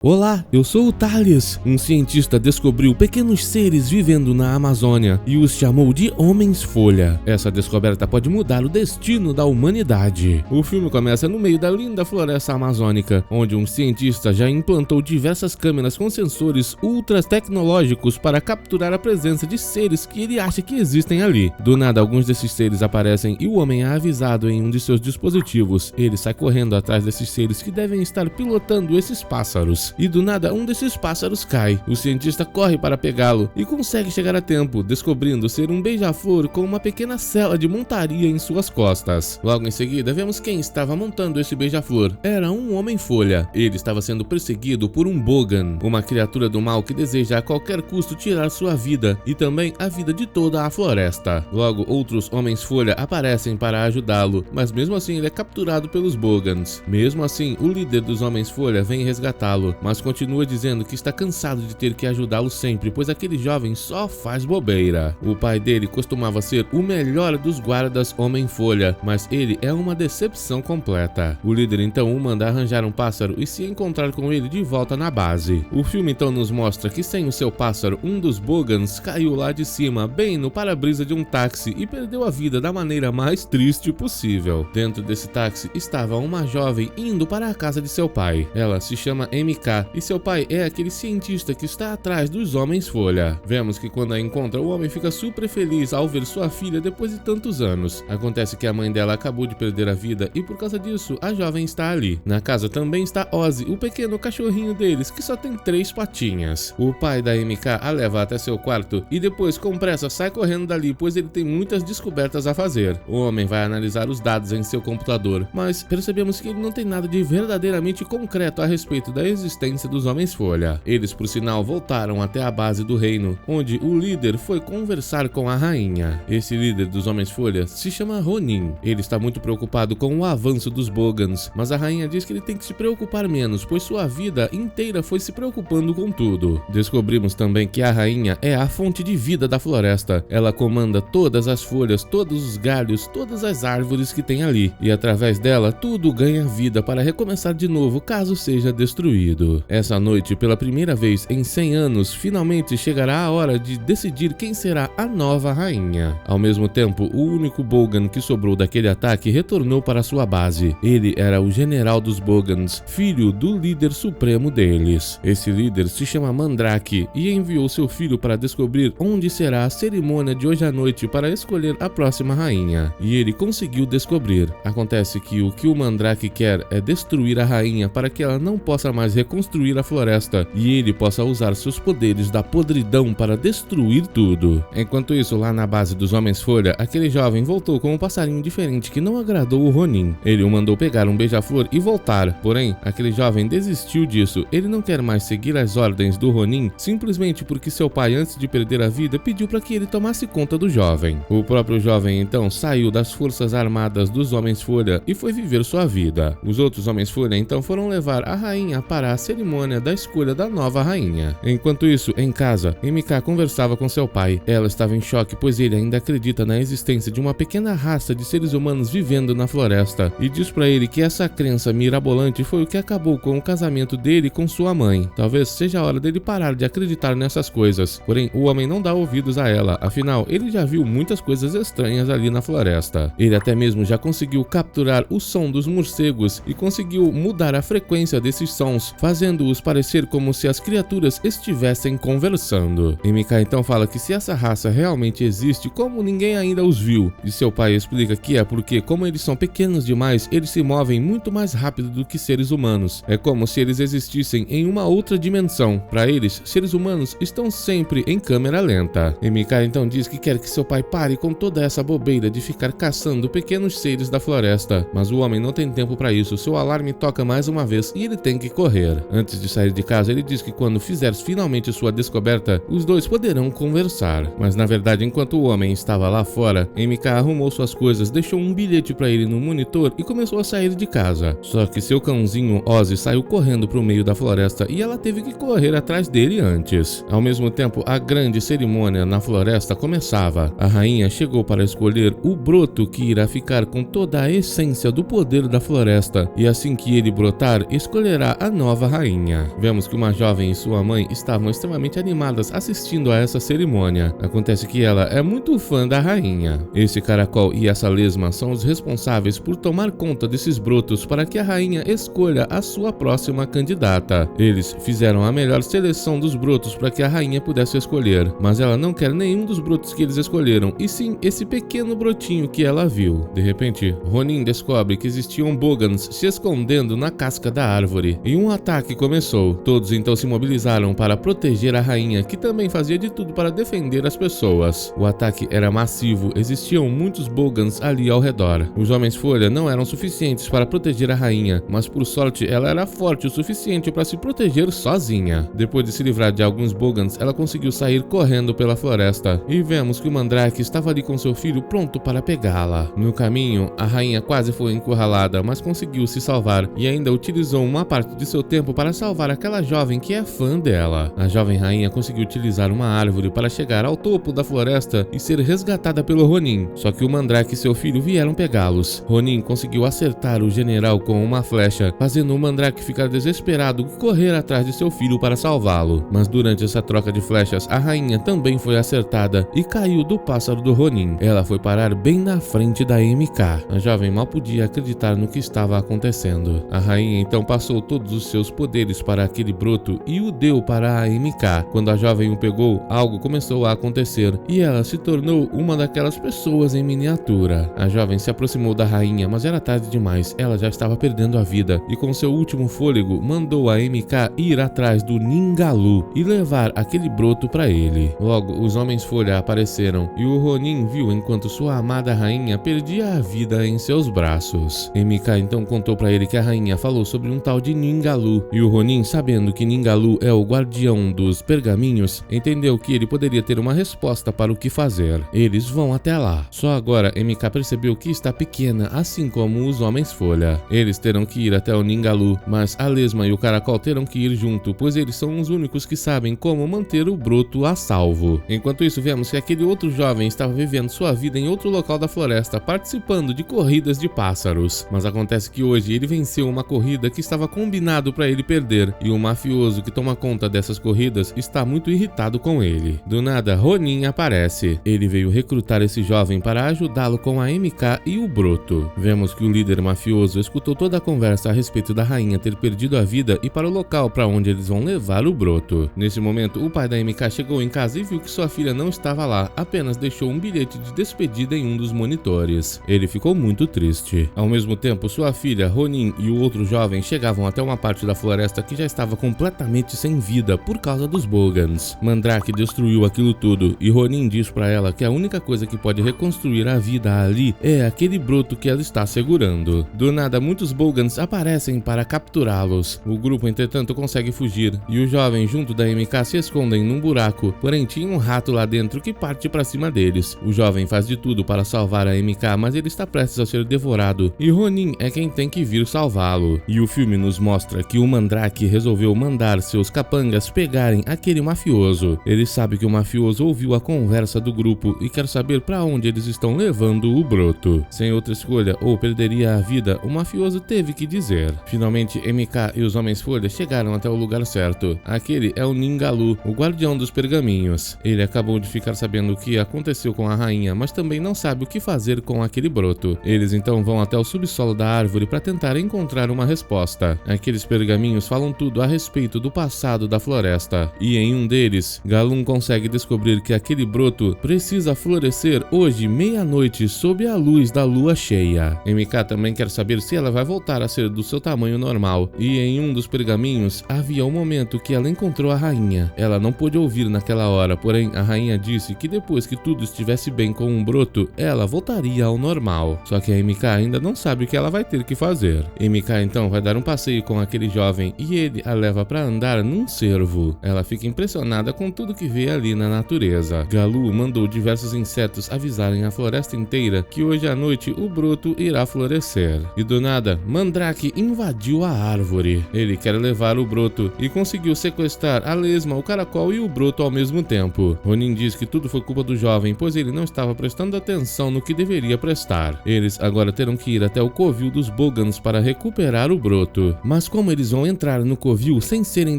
Olá, eu sou o Thales. Um cientista descobriu pequenos seres vivendo na Amazônia e os chamou de Homens-Folha. Essa descoberta pode mudar o destino da humanidade. O filme começa no meio da linda floresta amazônica, onde um cientista já implantou diversas câmeras com sensores ultra tecnológicos para capturar a presença de seres que ele acha que existem ali. Do nada, alguns desses seres aparecem e o homem é avisado em um de seus dispositivos. Ele sai correndo atrás desses seres que devem estar pilotando esses pássaros. E do nada, um desses pássaros cai. O cientista corre para pegá-lo e consegue chegar a tempo, descobrindo ser um beija-flor com uma pequena cela de montaria em suas costas. Logo em seguida, vemos quem estava montando esse beija-flor. Era um Homem-Folha. Ele estava sendo perseguido por um Bogan, uma criatura do mal que deseja a qualquer custo tirar sua vida e também a vida de toda a floresta. Logo, outros Homens-Folha aparecem para ajudá-lo, mas mesmo assim ele é capturado pelos Bogans. Mesmo assim, o líder dos Homens-Folha vem resgatá-lo, mas continua dizendo que está cansado de ter que ajudá-lo sempre, pois aquele jovem só faz bobeira. O pai dele costumava ser o melhor dos guardas Homem-Folha, mas ele é uma decepção completa. O líder então o manda arranjar um pássaro e se encontrar com ele de volta na base. O filme então nos mostra que sem o seu pássaro, um dos Bogans caiu lá de cima, bem no para-brisa de um táxi e perdeu a vida da maneira mais triste possível. Dentro desse táxi estava uma jovem indo para a casa de seu pai. Ela se chama MK e seu pai é aquele cientista que está atrás dos Homens-Folha. Vemos que quando a encontra, o homem fica super feliz ao ver sua filha depois de tantos anos. Acontece que a mãe dela acabou de perder a vida e por causa disso, a jovem está ali. Na casa também está Ozzy, o pequeno cachorrinho deles, que só tem 3 patinhas. O pai da MK a leva até seu quarto e depois, com pressa, sai correndo dali, pois ele tem muitas descobertas a fazer. O homem vai analisar os dados em seu computador, mas percebemos que ele não tem nada de verdadeiramente concreto a respeito da existência dos Homens-Folha. Eles, por sinal, voltaram até a base do reino, onde o líder foi conversar com a rainha. Esse líder dos Homens-Folha se chama Ronin. Ele está muito preocupado com o avanço dos Bogans, mas a rainha diz que ele tem que se preocupar menos, pois sua vida inteira foi se preocupando com tudo. Descobrimos também que a rainha é a fonte de vida da floresta. Ela comanda todas as folhas, todos os galhos, todas as árvores que tem ali, e através dela tudo ganha vida para recomeçar de novo caso seja destruído. Essa noite, pela primeira vez em 100 anos, finalmente chegará a hora de decidir quem será a nova rainha. Ao mesmo tempo, o único Bogan que sobrou daquele ataque retornou para sua base. Ele era o general dos Bogans, filho do líder supremo deles. Esse líder se chama Mandrake e enviou seu filho para descobrir onde será a cerimônia de hoje à noite para escolher a próxima rainha. E ele conseguiu descobrir. Acontece que o Mandrake quer é destruir a rainha para que ela não possa mais reconstruir a floresta e ele possa usar seus poderes da podridão para destruir tudo. Enquanto isso, lá na base dos Homens-Folha, aquele jovem voltou com um passarinho diferente que não agradou o Ronin. Ele o mandou pegar um beija-flor e voltar, porém, aquele jovem desistiu disso. Ele não quer mais seguir as ordens do Ronin simplesmente porque seu pai, antes de perder a vida, pediu para que ele tomasse conta do jovem. O próprio jovem então saiu das forças armadas dos Homens-Folha e foi viver sua vida. Os outros Homens-Folha então foram levar a rainha para a cerimônia da escolha da nova rainha. Enquanto isso, em casa, MK conversava com seu pai. Ela estava em choque, pois ele ainda acredita na existência de uma pequena raça de seres humanos vivendo na floresta, e diz para ele que essa crença mirabolante foi o que acabou com o casamento dele com sua mãe. Talvez seja a hora dele parar de acreditar nessas coisas. Porém, o homem não dá ouvidos a ela, afinal, ele já viu muitas coisas estranhas ali na floresta. Ele até mesmo já conseguiu capturar o som dos morcegos e conseguiu mudar a frequência desses sons, fazendo-os parecer como se as criaturas estivessem conversando. MK então fala que se essa raça realmente existe, como ninguém ainda os viu, e seu pai explica que é porque, como eles são pequenos demais, eles se movem muito mais rápido do que seres humanos. É como se eles existissem em uma outra dimensão. Para eles, seres humanos estão sempre em câmera lenta. MK então diz que quer que seu pai pare com toda essa bobeira de ficar caçando pequenos seres da floresta, mas o homem não tem tempo para isso. Seu alarme toca mais uma vez e ele tem que correr. Antes de sair de casa, ele diz que quando fizer finalmente sua descoberta, os dois poderão conversar. Mas na verdade, enquanto o homem estava lá fora, MK arrumou suas coisas, deixou um bilhete para ele no monitor e começou a sair de casa. Só que seu cãozinho Ozzy saiu correndo para o meio da floresta e ela teve que correr atrás dele antes. Ao mesmo tempo, a grande cerimônia na floresta começava. A rainha chegou para escolher o broto que irá ficar com toda a essência do poder da floresta, e assim que ele brotar, escolherá a nova rainha. Vemos que uma jovem e sua mãe estavam extremamente animadas assistindo a essa cerimônia. Acontece que ela é muito fã da rainha. Esse caracol e essa lesma são os responsáveis por tomar conta desses brotos para que a rainha escolha a sua próxima candidata. Eles fizeram a melhor seleção dos brotos para que a rainha pudesse escolher, mas ela não quer nenhum dos brotos que eles escolheram, e sim esse pequeno brotinho que ela viu. De repente, Ronin descobre que existiam Bogans se escondendo na casca da árvore, e um ataque começou. Todos então se mobilizaram para proteger a rainha, que também fazia de tudo para defender as pessoas. O ataque era massivo, existiam muitos Bogans ali ao redor. Os Homens-Folha não eram suficientes para proteger a rainha, mas por sorte ela era forte o suficiente para se proteger sozinha. Depois de se livrar de alguns Bogans, ela conseguiu sair correndo pela floresta, e vemos que o Mandrake estava ali com seu filho pronto para pegá-la. No caminho, a rainha quase foi encurralada, mas conseguiu se salvar e ainda utilizou uma parte de seu tempo para salvar aquela jovem que é fã dela. A jovem rainha conseguiu utilizar uma árvore para chegar ao topo da floresta e ser resgatada pelo Ronin, só que o Mandrake e seu filho vieram pegá-los. Ronin conseguiu acertar o general com uma flecha, fazendo o Mandrake ficar desesperado e correr atrás de seu filho para salvá-lo. Mas durante essa troca de flechas, a rainha também foi acertada e caiu do pássaro do Ronin. Ela foi parar bem na frente da MK. A jovem mal podia acreditar no que estava acontecendo. A rainha então passou todos os seus poderes para aquele broto e o deu para a MK. Quando a jovem o pegou, algo começou a acontecer e ela se tornou uma daquelas pessoas em miniatura. A jovem se aproximou da rainha, mas era tarde demais. Ela já estava perdendo a vida e com seu último fôlego mandou a MK ir atrás do Ningalu e levar aquele broto para ele. Logo, os Homens-Folha apareceram e o Ronin viu enquanto sua amada rainha perdia a vida em seus braços. MK então contou para ele que a rainha falou sobre um tal de Ningalu, e o Ronin, sabendo que Ningalu é o guardião dos pergaminhos, entendeu que ele poderia ter uma resposta para o que fazer. Eles vão até lá. Só agora MK percebeu que está pequena, assim como os Homens-Folha. Eles terão que ir até o Ningalu, mas a lesma e o caracol terão que ir junto, pois eles são os únicos que sabem como manter o broto a salvo. Enquanto isso, vemos que aquele outro jovem estava vivendo sua vida em outro local da floresta, participando de corridas de pássaros. Mas acontece que hoje ele venceu uma corrida que estava combinado para ele perder, e o mafioso que toma conta dessas corridas está muito irritado com ele. Do nada, Ronin aparece. Ele veio recrutar esse jovem para ajudá-lo com a MK e o broto. Vemos que o líder mafioso escutou toda a conversa a respeito da rainha ter perdido a vida e para o local para onde eles vão levar o broto. Nesse momento, o pai da MK chegou em casa e viu que sua filha não estava lá, apenas deixou um bilhete de despedida em um dos monitores. Ele ficou muito triste. Ao mesmo tempo, sua filha, Ronin, e o outro jovem chegavam até uma parte da floresta que já estava completamente sem vida por causa dos Bogans. Mandrake destruiu aquilo tudo e Ronin diz para ela que a única coisa que pode reconstruir a vida ali é aquele broto que ela está segurando. Do nada, muitos Bogans aparecem para capturá-los. O grupo, entretanto, consegue fugir e o jovem junto da MK se escondem num buraco, porém tinha um rato lá dentro que parte para cima deles. O jovem faz de tudo para salvar a MK, mas ele está prestes a ser devorado e Ronin é quem tem que vir salvá-lo. E o filme nos mostra que o Mandrake resolveu mandar seus capangas pegarem aquele mafioso. Ele sabe que o mafioso ouviu a conversa do grupo e quer saber para onde eles estão levando o broto. Sem outra escolha, ou perderia a vida, o mafioso teve que dizer. Finalmente, MK e os Homens-Folha chegaram até o lugar certo. Aquele é o Ningalu, o guardião dos pergaminhos. Ele acabou de ficar sabendo o que aconteceu com a rainha, mas também não sabe o que fazer com aquele broto. Eles então vão até o subsolo da árvore para tentar encontrar uma resposta. Aqueles pergaminhos falam tudo a respeito do passado da floresta, e em um deles, Galum consegue descobrir que aquele broto precisa florescer hoje meia-noite sob a luz da lua cheia. MK também quer saber se ela vai voltar a ser do seu tamanho normal, e em um dos pergaminhos havia o momento que ela encontrou a rainha. Ela não pôde ouvir naquela hora, porém a rainha disse que depois que tudo estivesse bem com um broto, ela voltaria ao normal. Só que a MK ainda não sabe o que ela vai ter que fazer. MK então vai dar um passeio com aquele jovem e ele a leva para andar num cervo. Ela fica impressionada com tudo que vê ali na natureza. Galu mandou diversos insetos avisarem a floresta inteira que hoje à noite o broto irá florescer. E do nada, Mandrake invadiu a árvore. Ele quer levar o broto e conseguiu sequestrar a lesma, o caracol e o broto ao mesmo tempo. Ronin diz que tudo foi culpa do jovem, pois ele não estava prestando atenção no que deveria prestar. Eles agora terão que ir até o covil dos Bogans para recuperar o broto. Mas como eles vão consigam entrar no covil sem serem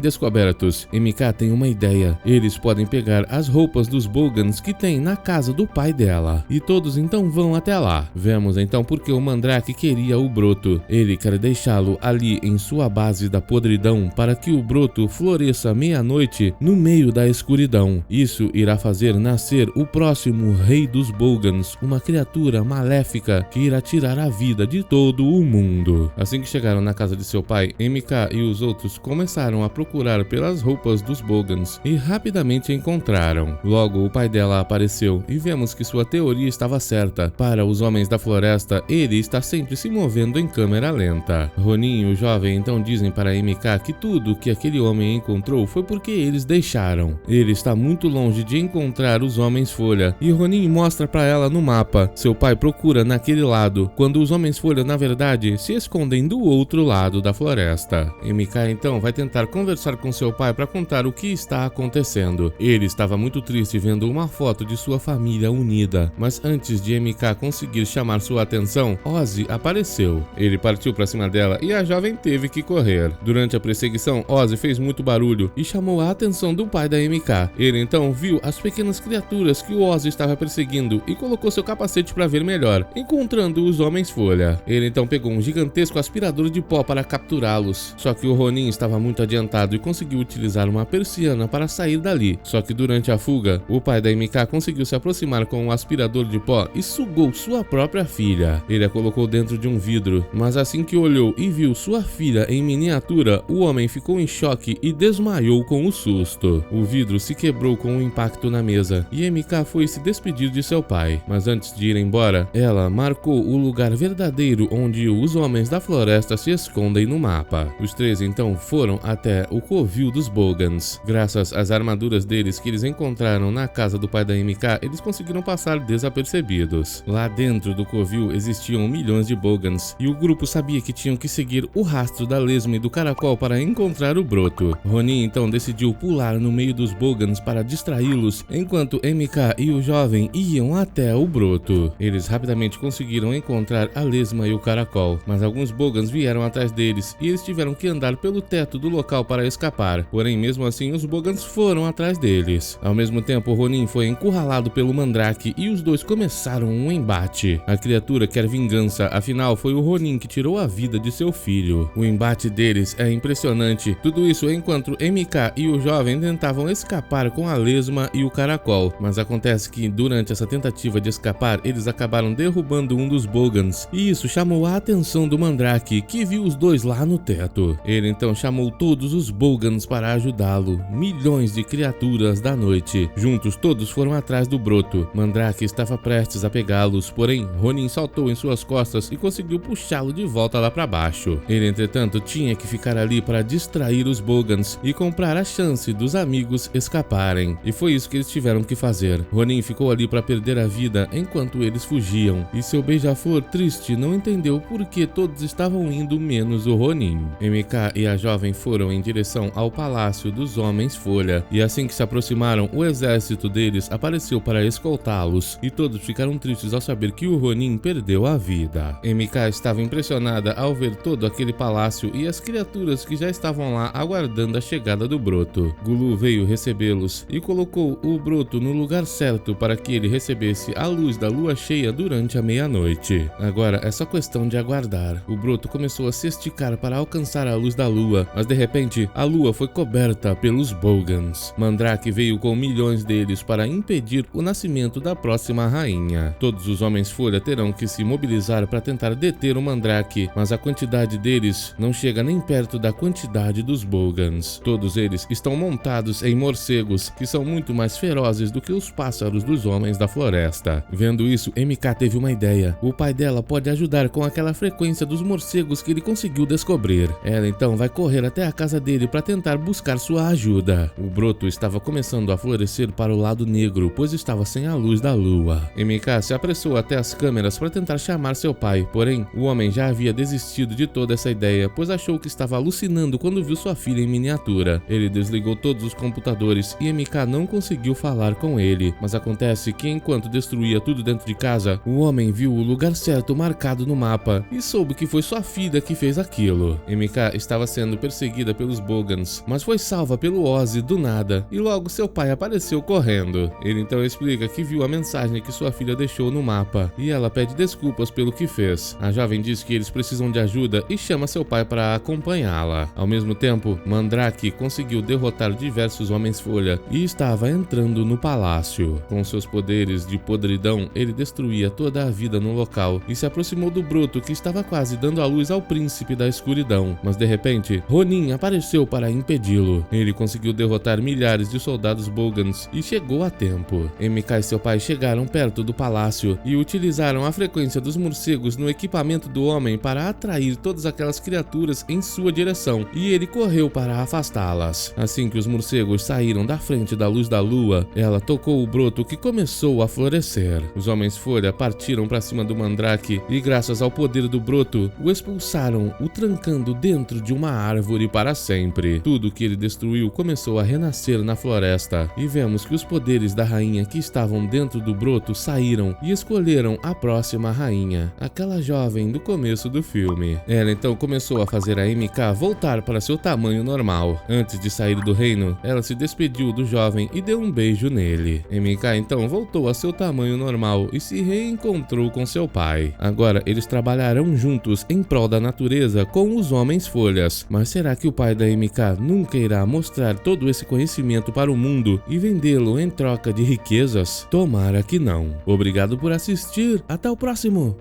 descobertos. MK tem uma ideia. Eles podem pegar as roupas dos Bogans que tem na casa do pai dela. E todos então vão até lá. Vemos então porque o Mandrake queria o broto. Ele quer deixá-lo ali em sua base da podridão para que o broto floresça meia-noite no meio da escuridão. Isso irá fazer nascer o próximo rei dos Bogans, uma criatura maléfica que irá tirar a vida de todo o mundo. Assim que chegaram na casa de seu pai, MK e os outros começaram a procurar pelas roupas dos Bogans e rapidamente encontraram. Logo, o pai dela apareceu e vemos que sua teoria estava certa. Para os homens da floresta, ele está sempre se movendo em câmera lenta. Ronin e o jovem então dizem para MK que tudo que aquele homem encontrou foi porque eles deixaram. Ele está muito longe de encontrar os Homens-Folha e Ronin mostra para ela no mapa. Seu pai procura naquele lado, quando os Homens-Folha na verdade se escondem do outro lado da floresta. MK então vai tentar conversar com seu pai para contar o que está acontecendo. Ele estava muito triste vendo uma foto de sua família unida, mas antes de MK conseguir chamar sua atenção, Ozzy apareceu. Ele partiu para cima dela e a jovem teve que correr. Durante a perseguição, Ozzy fez muito barulho e chamou a atenção do pai da MK. Ele então viu as pequenas criaturas que o Ozzy estava perseguindo e colocou seu capacete para ver melhor, encontrando os Homens-Folha. Ele então pegou um gigantesco aspirador de pó para capturá-los. Só que o Ronin estava muito adiantado e conseguiu utilizar uma persiana para sair dali. Só que durante a fuga, o pai da MK conseguiu se aproximar com um aspirador de pó e sugou sua própria filha. Ele a colocou dentro de um vidro, mas assim que olhou e viu sua filha em miniatura, o homem ficou em choque e desmaiou com o susto. O vidro se quebrou com um impacto na mesa e MK foi se despedir de seu pai. Mas antes de ir embora, ela marcou o lugar verdadeiro onde os homens da floresta se escondem no mapa. Os três então foram até o covil dos Bogans. Graças às armaduras deles que eles encontraram na casa do pai da MK, eles conseguiram passar desapercebidos. Lá dentro do covil existiam milhões de Bogans e o grupo sabia que tinham que seguir o rastro da lesma e do caracol para encontrar o broto. Ronin então decidiu pular no meio dos Bogans para distraí-los, enquanto MK e o jovem iam até o broto. Eles rapidamente conseguiram encontrar a lesma e o caracol, mas alguns Bogans vieram atrás deles e eles tiveram que andar pelo teto do local para escapar. Porém, mesmo assim, os Bogans foram atrás deles. Ao mesmo tempo, Ronin foi encurralado pelo Mandrake e os dois começaram um embate. A criatura quer vingança, afinal foi o Ronin que tirou a vida de seu filho. O embate deles é impressionante. Tudo isso enquanto MK e o jovem tentavam escapar com a lesma e o caracol, mas acontece que durante essa tentativa de escapar, eles acabaram derrubando um dos Bogans, e isso chamou a atenção do Mandrake, que viu os dois lá no teto. Ele então chamou todos os Bogans para ajudá-lo, milhões de criaturas da noite. Juntos todos foram atrás do broto. Mandrake estava prestes a pegá-los, porém Ronin saltou em suas costas e conseguiu puxá-lo de volta lá para baixo. Ele entretanto tinha que ficar ali para distrair os Bogans e comprar a chance dos amigos escaparem, e foi isso que eles tiveram que fazer. Ronin ficou ali para perder a vida enquanto eles fugiam, e seu beija-flor triste não entendeu por que todos estavam indo menos o Ronin. MK e a jovem foram em direção ao palácio dos Homens-Folha, e assim que se aproximaram, o exército deles apareceu para escoltá-los, e todos ficaram tristes ao saber que o Ronin perdeu a vida. MK estava impressionada ao ver todo aquele palácio e as criaturas que já estavam lá aguardando a chegada do broto. Gulu veio recebê-los e colocou o broto no lugar certo para que ele recebesse a luz da lua cheia durante a meia-noite. Agora é só questão de aguardar. O broto começou a se esticar para alcançar a luz da lua, mas de repente a lua foi coberta pelos Bogans. Mandrake veio com milhões deles para impedir o nascimento da próxima rainha. Todos os Homens-Folha terão que se mobilizar para tentar deter o Mandrake, mas a quantidade deles não chega nem perto da quantidade dos Bogans. Todos eles estão montados em morcegos, que são muito mais ferozes do que os pássaros dos homens da floresta. Vendo isso, MK teve uma ideia. O pai dela pode ajudar com aquela frequência dos morcegos que ele conseguiu descobrir. Ela então vai correr até a casa dele para tentar buscar sua ajuda. O broto estava começando a florescer para o lado negro, pois estava sem a luz da lua. MK se apressou até as câmeras para tentar chamar seu pai, porém, o homem já havia desistido de toda essa ideia, pois achou que estava alucinando quando viu sua filha em miniatura. Ele desligou todos os computadores e MK não conseguiu falar com ele, mas acontece que enquanto destruía tudo dentro de casa, o homem viu o lugar certo marcado no mapa e soube que foi sua filha que fez aquilo. MK MK estava sendo perseguida pelos Bogans, mas foi salva pelo Ozzy do nada, e logo seu pai apareceu correndo. Ele então explica que viu a mensagem que sua filha deixou no mapa, e ela pede desculpas pelo que fez. A jovem diz que eles precisam de ajuda e chama seu pai para acompanhá-la. Ao mesmo tempo, Mandrake conseguiu derrotar diversos Homens-Folha e estava entrando no palácio. Com seus poderes de podridão, ele destruía toda a vida no local e se aproximou do broto que estava quase dando a luz ao príncipe da escuridão. Mas de repente, Ronin apareceu para impedi-lo. Ele conseguiu derrotar milhares de soldados Bogans e chegou a tempo. MK e seu pai chegaram perto do palácio e utilizaram a frequência dos morcegos no equipamento do homem para atrair todas aquelas criaturas em sua direção, e ele correu para afastá-las. Assim que os morcegos saíram da frente da luz da lua, ela tocou o broto que começou a florescer. Os Homens-Folha partiram para cima do Mandrake e, graças ao poder do broto, o expulsaram, o trancando dentro de uma árvore para sempre. Tudo que ele destruiu começou a renascer na floresta, e vemos que os poderes da rainha que estavam dentro do broto saíram e escolheram a próxima rainha, aquela jovem do começo do filme. Ela então começou a fazer a MK voltar para seu tamanho normal. Antes de sair do reino, ela se despediu do jovem e deu um beijo nele. MK então voltou a seu tamanho normal e se reencontrou com seu pai. Agora eles trabalharão juntos em prol da natureza com os Homens-Folhas. Mas será que o pai da MK nunca irá mostrar todo esse conhecimento para o mundo e vendê-lo em troca de riquezas? Tomara que não. Obrigado por assistir. Até o próximo!